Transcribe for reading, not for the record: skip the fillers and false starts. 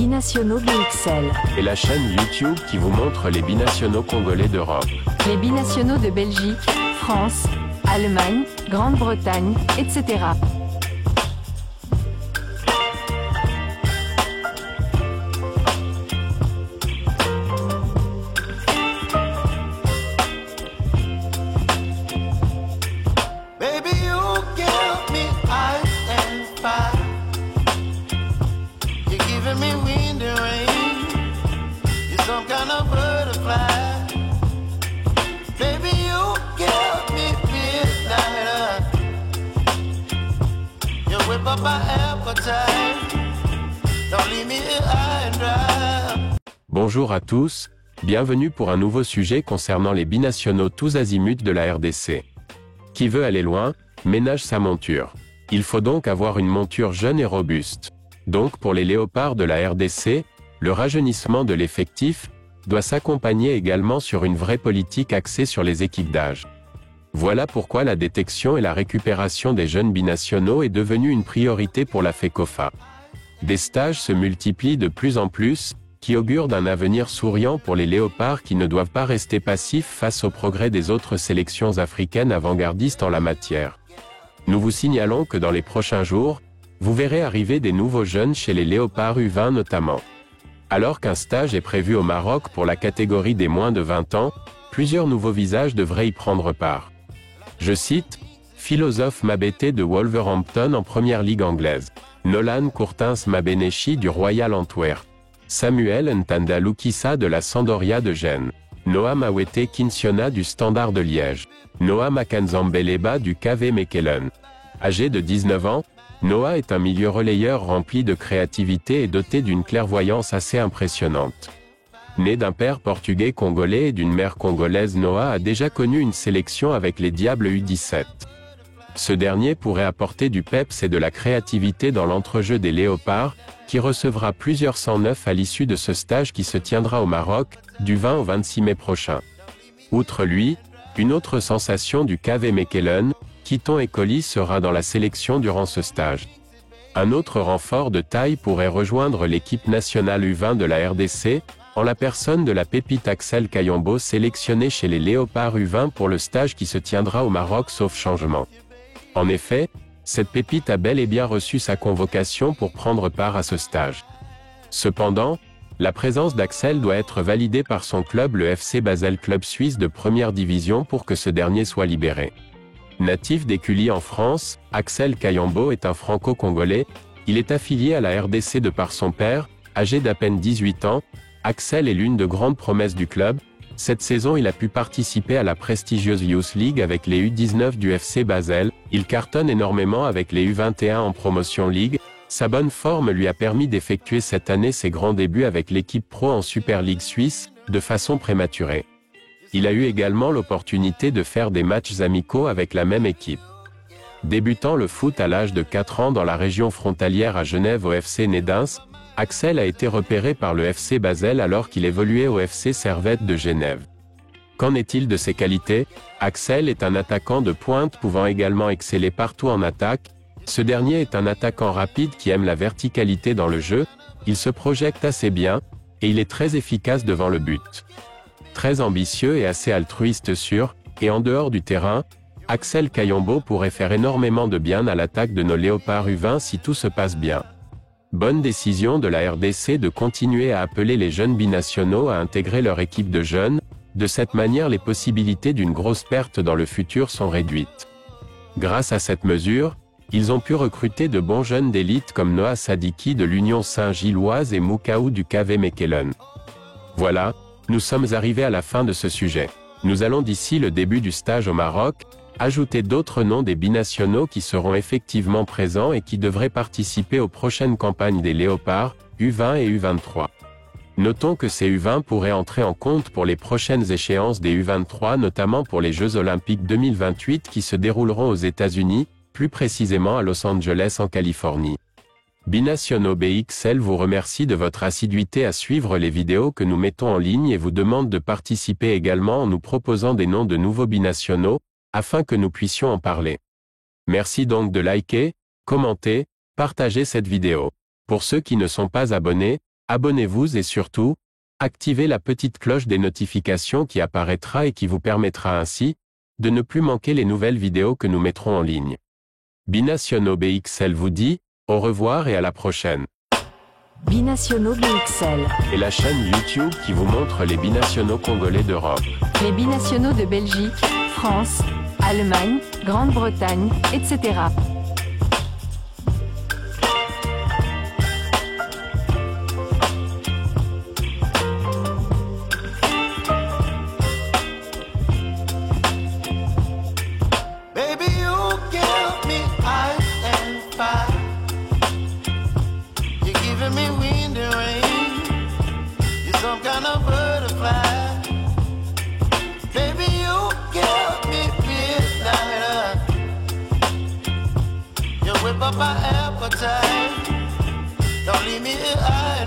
Binationaux BXL. Et la chaîne YouTube qui vous montre les binationaux congolais d'Europe. Les binationaux de Belgique, France, Allemagne, Grande-Bretagne, etc. Bonjour à tous, bienvenue pour un nouveau sujet concernant les binationaux tous azimuts de la RDC. Qui veut aller loin, ménage sa monture. Il faut donc avoir une monture jeune et robuste. Donc pour les léopards de la RDC, le rajeunissement de l'effectif doit s'accompagner également sur une vraie politique axée sur les équipes d'âge. Voilà pourquoi la détection et la récupération des jeunes binationaux est devenue une priorité pour la FECOFA. Des stages se multiplient de plus en plus, qui augurent d'un avenir souriant pour les léopards qui ne doivent pas rester passifs face au progrès des autres sélections africaines avant-gardistes en la matière. Nous vous signalons que dans les prochains jours, vous verrez arriver des nouveaux jeunes chez les léopards U20 notamment. Alors qu'un stage est prévu au Maroc pour la catégorie des moins de 20 ans, plusieurs nouveaux visages devraient y prendre part. Je cite, Philosophe Mabete de Wolverhampton en première ligue anglaise. Nolan Courtins Mabeneshi du Royal Antwerp. Samuel Ntanda Lukisa de la Sampdoria de Gênes. Noah Mawete Kinsiona du Standard de Liège. Noah Makanzambeleba du KV Mechelen. Âgé de 19 ans, Noah est un milieu relayeur rempli de créativité et doté d'une clairvoyance assez impressionnante. Né d'un père portugais congolais et d'une mère congolaise, Noah a déjà connu une sélection avec les Diables U17. Ce dernier pourrait apporter du peps et de la créativité dans l'entrejeu des léopards, qui recevra plusieurs 109 à l'issue de ce stage qui se tiendra au Maroc, du 20 au 26 mai prochain. Outre lui, une autre sensation du KV Mechelen, Kiton Ekoli sera dans la sélection durant ce stage. Un autre renfort de taille pourrait rejoindre l'équipe nationale U20 de la RDC, en la personne de la pépite Axel Kayombo sélectionné chez les léopards U20 pour le stage qui se tiendra au Maroc sauf changement. En effet, cette pépite a bel et bien reçu sa convocation pour prendre part à ce stage. Cependant, la présence d'Axel doit être validée par son club le FC Basel club suisse de première division pour que ce dernier soit libéré. Natif d'Écully en France, Axel Kayombo est un franco-congolais, il est affilié à la RDC de par son père, âgé d'à peine 18 ans, Axel est l'une de grandes promesses du club. Cette saison il a pu participer à la prestigieuse Youth League avec les U19 du FC Basel, il cartonne énormément avec les U21 en Promotion League, sa bonne forme lui a permis d'effectuer cette année ses grands débuts avec l'équipe pro en Super League suisse, de façon prématurée. Il a eu également l'opportunité de faire des matchs amicaux avec la même équipe. Débutant le foot à l'âge de 4 ans dans la région frontalière à Genève au FC Nedens, Axel a été repéré par le FC Basel alors qu'il évoluait au FC Servette de Genève. Qu'en est-il de ses qualités? Axel est un attaquant de pointe pouvant également exceller partout en attaque. Ce dernier est un attaquant rapide qui aime la verticalité dans le jeu, il se projette assez bien, et il est très efficace devant le but. Très ambitieux et assez altruiste sur, et en dehors du terrain, Axel Kayombo pourrait faire énormément de bien à l'attaque de nos léopards U20 si tout se passe bien. Bonne décision de la RDC de continuer à appeler les jeunes binationaux à intégrer leur équipe de jeunes, de cette manière les possibilités d'une grosse perte dans le futur sont réduites. Grâce à cette mesure, ils ont pu recruter de bons jeunes d'élite comme Noah Sadiki de l'Union Saint-Gilloise et Moukaou du KV Mechelen. Voilà, nous sommes arrivés à la fin de ce sujet. Nous allons d'ici le début du stage au Maroc, ajouter d'autres noms des binationaux qui seront effectivement présents et qui devraient participer aux prochaines campagnes des léopards, U20 et U23. Notons que ces U20 pourraient entrer en compte pour les prochaines échéances des U23 notamment pour les Jeux Olympiques 2028 qui se dérouleront aux États-Unis, plus précisément à Los Angeles en Californie. Binationaux BXL vous remercie de votre assiduité à suivre les vidéos que nous mettons en ligne et vous demande de participer également en nous proposant des noms de nouveaux binationaux, afin que nous puissions en parler. Merci donc de liker, commenter, partager cette vidéo. Pour ceux qui ne sont pas abonnés, Abonnez-vous et surtout, activez la petite cloche des notifications qui apparaîtra et qui vous permettra ainsi de ne plus manquer les nouvelles vidéos que nous mettrons en ligne. Binationaux BXL vous dit au revoir et à la prochaine. Binationaux BXL. Et la chaîne YouTube qui vous montre les binationaux congolais d'Europe. Les binationaux de Belgique, France, Allemagne, Grande-Bretagne, etc. Baby, you give me ice and fire. You're giving me wind and rain. You're some kind of butterfly. Baby, you give me midnight. You whip up my appetite. Don't leave me here.